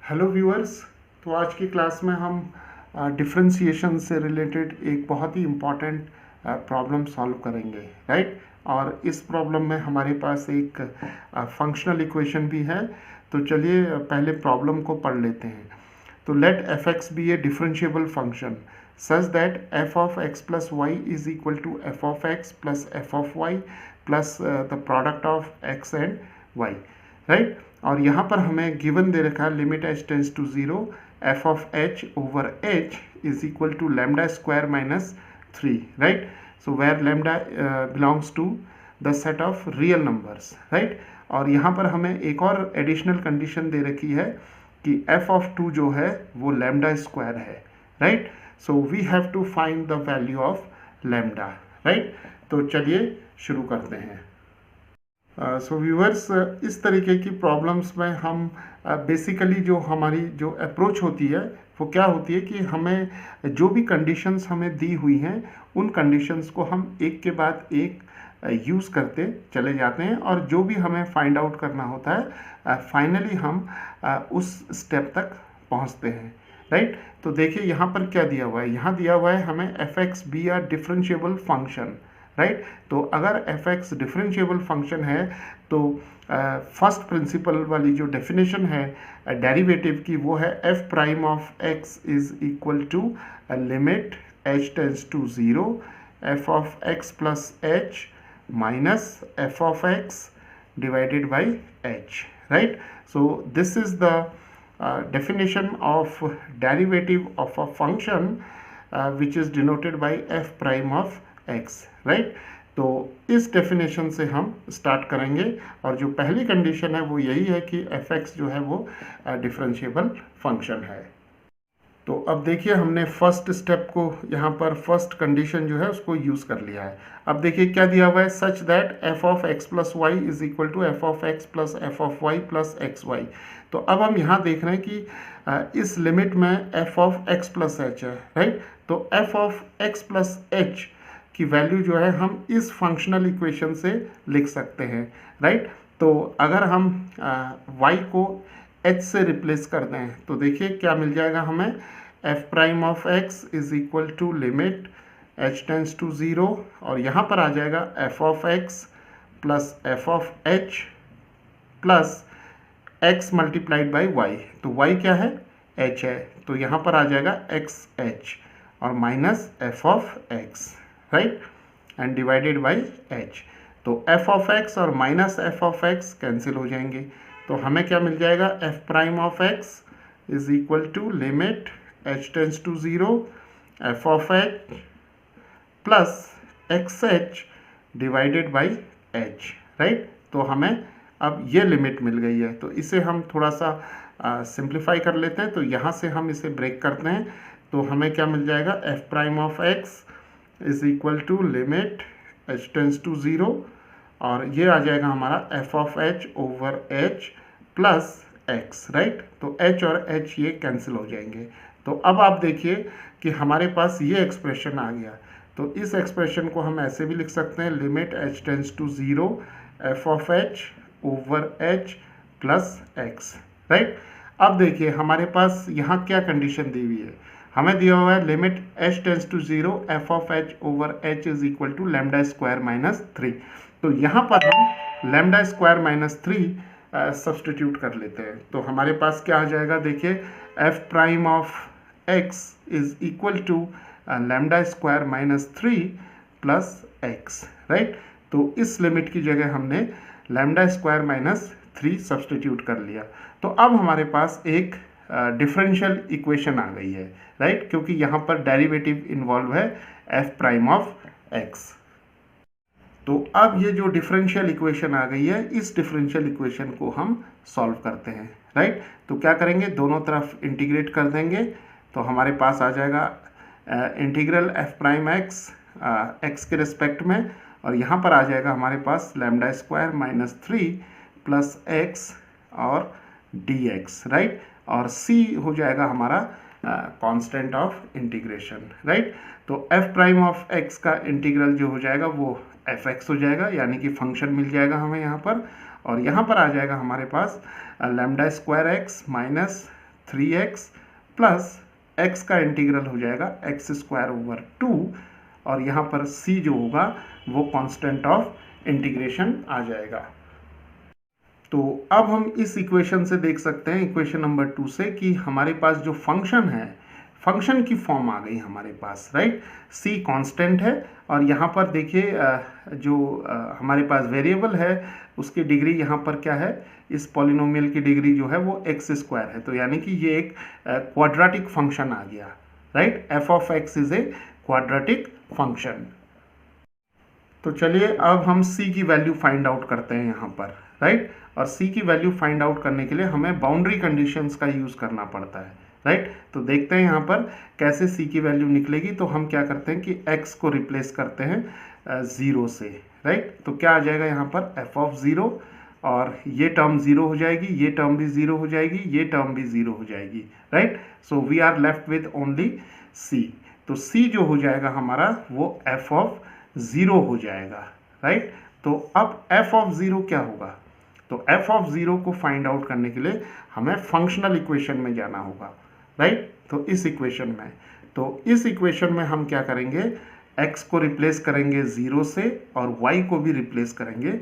Hello viewers. तो आज की क्लास में हम डिफरेंशिएशन से रिलेटेड एक बहुत ही इम्पॉर्टेंट प्रॉब्लम सॉल्व करेंगे, राइट। और इस प्रॉब्लम में हमारे पास एक फंक्शनल इक्वेशन भी है। तो चलिए पहले प्रॉब्लम को पढ़ लेते हैं। तो let f x be a differentiable function such that f of x plus y is equal to f of x plus f of y plus the product of x and y, right. और यहाँ पर हमें given दे रखा है limit h tends to zero f of h over h is equal to lambda square minus 3, right. So where lambda belongs to the set of real numbers, right. और यहाँ पर हमें एक और एडिशनल कंडीशन दे रखी है कि एफ ऑफ 2 जो है वो लैम्डा स्क्वायर है, right. So we have to find the value of lambda, right. तो चलिए शुरू करते हैं। सो व्यूअर्स, इस तरीके की प्रॉब्लम्स में हम बेसिकली जो हमारी जो अप्रोच होती है वो क्या होती है कि हमें जो भी कंडीशंस हमें दी हुई हैं उन कंडीशंस को हम एक के बाद एक यूज़ करते चले जाते हैं, और जो भी हमें फाइंड आउट करना होता है फाइनली हम उस स्टेप तक पहुंचते हैं, राइट। तो देखिए यहाँ पर क्या दिया हुआ है। यहाँ दिया हुआ है हमें f x be are differentiable function, right. तो अगर एफ एक्स डिफरेंशिएबल फंक्शन है तो फर्स्ट प्रिंसिपल वाली जो डेफिनेशन है डेरिवेटिव की वो है f prime of x is equal to limit h tends to zero f of x plus h minus f of x divided by h, right. So this is the definition of derivative of a function which is denoted by f prime of x, right। तो इस definition से हम start करेंगे, और जो पहली condition है वो यही है कि एफ एक्स जो है वो डिफरेंशिएबल फंक्शन है। तो अब देखिए हमने फर्स्ट स्टेप को यहाँ पर फर्स्ट कंडीशन जो है उसको यूज़ कर लिया है। अब देखिए क्या दिया हुआ है, such that f of x plus y is equal to f of x plus f of y plus x y. तो अब हम यहाँ देख रहे हैं कि इस लिमिट में F of x plus H है, राइट। तो f of x plus H की वैल्यू जो है हम इस फंक्शनल इक्वेशन से लिख सकते हैं, राइट। तो अगर हम y को h से रिप्लेस कर दें तो देखिए क्या मिल जाएगा हमें, f prime of x is equal to limit h tends to zero, और यहाँ पर आ जाएगा f of x plus f of h plus x multiplied by y। तो y क्या है, h है, तो यहाँ पर आ जाएगा एक्स एच और minus f of x, right, and divided by h। तो एफ ऑफ एक्स और minus f of x cancel हो जाएंगे, तो हमें क्या मिल जाएगा, f prime of x is equal to limit h tends to zero f of h plus x h divided by h, right. तो हमें अब ये लिमिट मिल गई है, तो इसे हम थोड़ा सा सिंप्लीफाई कर लेते हैं। तो यहाँ से हम इसे ब्रेक करते हैं, तो हमें क्या मिल जाएगा, f prime of x is equal to limit h tends to zero, और ये आ जाएगा हमारा f of h over h plus x, right. तो एच और एच ये कैंसिल हो जाएंगे। तो अब आप देखिए कि हमारे पास ये एक्सप्रेशन आ गया। तो इस एक्सप्रेशन को हम ऐसे भी लिख सकते हैं, limit h tends to zero f of h over h plus x, right. अब देखिए हमारे पास यहाँ क्या कंडीशन दी हुई है, हमें दिया हुआ है limit h tends to zero f of h over h is equal to lambda square minus 3। तो यहाँ पर हम लैम्डा स्क्वायर माइनस 3 सब्सटीट्यूट कर लेते हैं, तो हमारे पास क्या आ जाएगा, देखिए f prime of x is equal to lambda square minus 3 plus x, right. तो इस लिमिट की जगह हमने लैम्डा स्क्वायर माइनस 3 सब्सटीट्यूट कर लिया। तो अब हमारे पास एक डिफरेंशियल इक्वेशन आ गई है, राइट, क्योंकि यहाँ पर डेरिवेटिव इन्वॉल्व है एफ प्राइम ऑफ एक्स। तो अब ये जो डिफरेंशियल इक्वेशन आ गई है, इस डिफरेंशियल इक्वेशन को हम सॉल्व करते हैं, राइट। तो क्या करेंगे, दोनों तरफ इंटीग्रेट कर देंगे, तो हमारे पास आ जाएगा integral f prime x x के रिस्पेक्ट में, और यहाँ पर आ जाएगा हमारे पास lambda square minus 3 plus x और डी एक्स, राइट। और सी हो जाएगा हमारा कांस्टेंट ऑफ इंटीग्रेशन, राइट। तो एफ प्राइम ऑफ एक्स का इंटीग्रल जो हो जाएगा वो एफ एक्स हो जाएगा, यानी कि फंक्शन मिल जाएगा हमें यहाँ पर, और यहाँ पर आ जाएगा हमारे पास lambda square x minus 3x plus x का इंटीग्रल हो जाएगा x²/2 और यहाँ पर c जो होगा वो कांस्टेंट ऑफ इंटीग्रेशन आ जाएगा। तो अब हम इस इक्वेशन से देख सकते हैं, इक्वेशन नंबर 2 से, कि हमारे पास जो फंक्शन है, फंक्शन की फॉर्म आ गई हमारे पास, राइट। c कांस्टेंट है और यहाँ पर देखिए जो हमारे पास वेरिएबल है उसकी डिग्री यहाँ पर क्या है, इस पॉलिनोमियल की डिग्री जो है वो x² है। तो यानी कि ये एक क्वाड्रेटिक फंक्शन आ गया, right. f of x is a quadratic function. तो चलिए अब हम c की वैल्यू फाइंड आउट करते हैं यहाँ पर, राइट। और c की वैल्यू फाइंड आउट करने के लिए हमें बाउंड्री कंडीशंस का यूज़ करना पड़ता है, राइट। तो देखते हैं यहाँ पर कैसे c की वैल्यू निकलेगी। तो हम क्या करते हैं कि x को रिप्लेस करते हैं 0 से, राइट। तो क्या आ जाएगा यहाँ पर f ऑफ 0 और ये टर्म 0 हो जाएगी, ये टर्म भी 0 हो जाएगी, ये टर्म भी 0 हो जाएगी, right. So we are left with only c। तो c जो हो जाएगा हमारा वो f ऑफ 0 हो जाएगा, राइट। तो अब f ऑफ 0 क्या होगा, तो f ऑफ 0 को फाइंड आउट करने के लिए हमें फंक्शनल इक्वेशन में जाना होगा, राइट। तो इस इक्वेशन में हम क्या करेंगे, x को रिप्लेस करेंगे 0 से और y को भी रिप्लेस करेंगे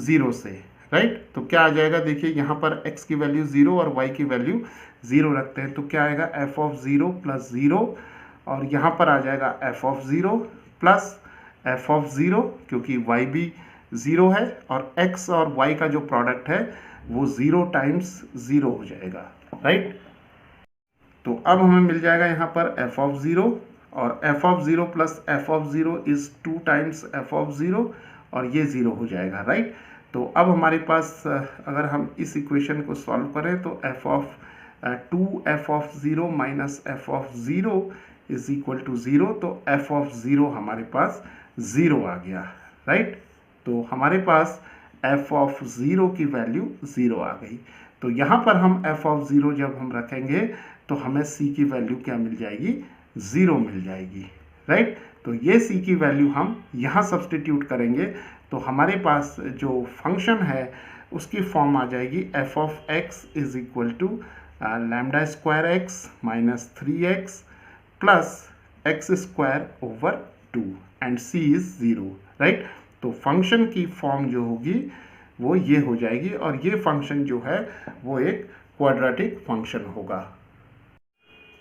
0 से, राइट। तो क्या आ जाएगा, देखिए यहाँ पर x की वैल्यू 0 और y की वैल्यू 0 रखते हैं। तो क्या आएगा, f ऑफ 0 प्लस 0 और यहाँ पर आ जाएगा f of 0 plus f of 0 क्योंकि y भी 0 है और x और y का जो प्रोडक्ट है वो 0 टाइम्स 0 हो जाएगा, राइट। तो अब हमें मिल जाएगा यहाँ पर f ऑफ 0 और f of 0 plus f of 0 is 2 times f of 0 और ये 0 हो जाएगा, राइट। तो अब हमारे पास अगर हम इस इक्वेशन को सॉल्व करें तो f of 2f of 0 minus f of 0 is equal to 0। तो f ऑफ 0 हमारे पास 0 आ गया, राइट। तो हमारे पास f ऑफ 0 की वैल्यू 0 आ गई। तो यहाँ पर हम f ऑफ 0 जब हम रखेंगे तो हमें c की वैल्यू क्या मिल जाएगी, 0 मिल जाएगी, राइट। तो ये c की वैल्यू हम यहाँ सब्सटीट्यूट करेंगे तो हमारे पास जो फंक्शन है उसकी फॉर्म आ जाएगी f of x is equal to λ² minus 3x plus x²/2 and c is 0, right. तो फंक्शन की फॉर्म जो होगी वो ये हो जाएगी और ये फंक्शन जो है वो एक क्वाड्रेटिक फंक्शन होगा।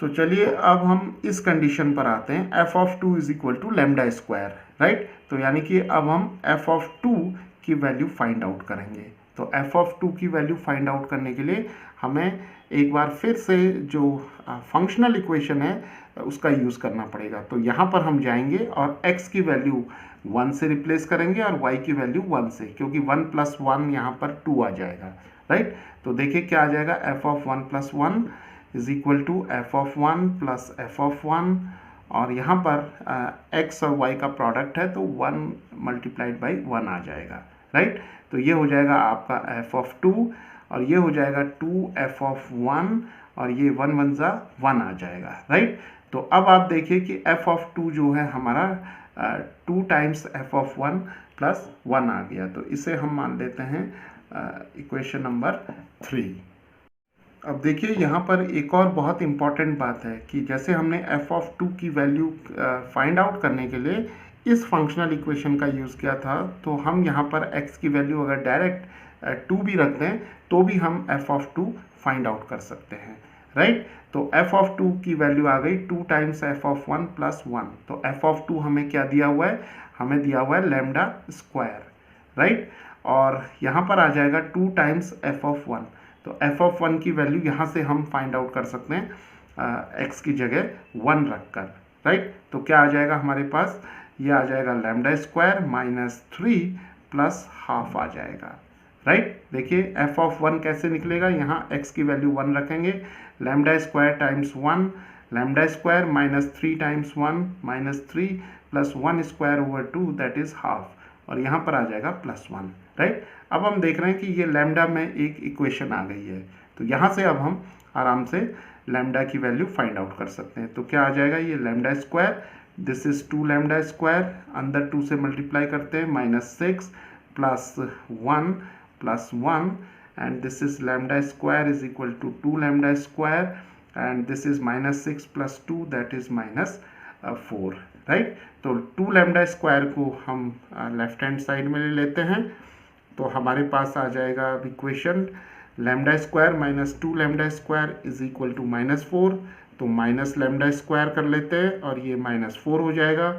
तो चलिए अब हम इस कंडीशन पर आते हैं, f of 2 is equal to λ², right. तो यानी कि अब हम f ऑफ 2 की वैल्यू फाइंड आउट करेंगे। तो f ऑफ 2 की वैल्यू फाइंड आउट करने के लिए हमें एक बार फिर से जो फंक्शनल इक्वेशन है उसका यूज़ करना पड़ेगा। तो यहाँ पर हम जाएंगे और x की वैल्यू 1 से रिप्लेस करेंगे और y की वैल्यू 1 से, क्योंकि 1 प्लस 1 यहाँ पर 2 आ जाएगा, राइट। तो देखिए क्या आ जाएगा, f of 1 plus 1 is equal to f of 1 plus f of 1 और यहाँ पर x और y का प्रोडक्ट है तो 1 मल्टीप्लाइड बाई 1 आ जाएगा, राइट। तो ये हो जाएगा आपका f ऑफ 2 और ये हो जाएगा 2f ऑफ 1 और ये 1 1 जा 1 आ जाएगा, राइट। तो अब आप देखिए कि f ऑफ 2 जो है हमारा 2 टाइम्स f ऑफ 1 प्लस 1 आ गया। तो इसे हम मान लेते हैं इक्वेशन नंबर 3। अब देखिए यहाँ पर एक और बहुत इम्पॉर्टेंट बात है कि जैसे हमने f ऑफ 2 की वैल्यू फाइंड आउट करने के लिए इस फंक्शनल इक्वेशन का यूज़ किया था, तो हम यहाँ पर x की वैल्यू अगर डायरेक्ट 2 भी रख दें तो भी हम f ऑफ 2 फाइंड आउट कर सकते हैं, राइट। तो f ऑफ 2 की वैल्यू आ गई 2 टाइम्स f ऑफ 1 प्लस 1। तो f ऑफ 2 हमें क्या दिया हुआ है, हमें दिया हुआ है λ², राइट। और यहाँ पर आ जाएगा 2 टाइम्स f ऑफ 1। तो f ऑफ 1 की वैल्यू यहाँ से हम फाइंड आउट कर सकते हैं x की जगह 1 रखकर, राइट। तो क्या आ जाएगा हमारे पास, ये आ जाएगा λ² माइनस 3 प्लस हाफ आ जाएगा, राइट। देखिए f ऑफ 1 कैसे निकलेगा, यहाँ x की वैल्यू 1 रखेंगे, λ² times 1, λ² minus 3 times 1 minus 3 plus 1/2 that is half और यहाँ पर आ जाएगा प्लस 1, राइट। अब हम देख रहे हैं कि ये लैम्डा में एक इक्वेशन आ गई है, तो यहाँ से अब हम आराम से लैम्डा की वैल्यू फाइंड आउट कर सकते हैं। तो क्या आ जाएगा, ये λ², दिस इज 2λ², अंदर 2 से मल्टीप्लाई करते हैं, -6 plus 1 plus 1 and this is lambda square is equal to 2 lambda square, and this is -6 plus 2 that is -4, right. तो 2 लैम्डा स्क्वायर को हम लेफ्ट हैंड साइड में ले लेते हैं, तो हमारे पास आ जाएगा equation lambda square minus 2 lambda square is equal to -4, तो माइनस लैम्डा स्क्वायर कर लेते हैं और ये -4 हो जाएगा,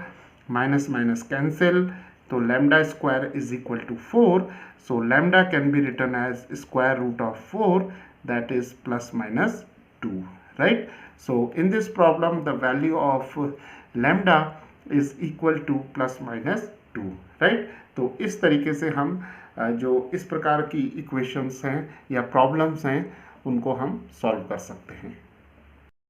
माइनस माइनस कैंसिल, तो lambda square is equal to 4, so lambda can be written as square root of 4, that is plus minus 2, right? So in this problem the value of lambda is equal to plus minus 2, right? तो इस तरीके से हम जो इस प्रकार की equations हैं या प्रॉब्लम्स हैं उनको हम सॉल्व कर सकते हैं।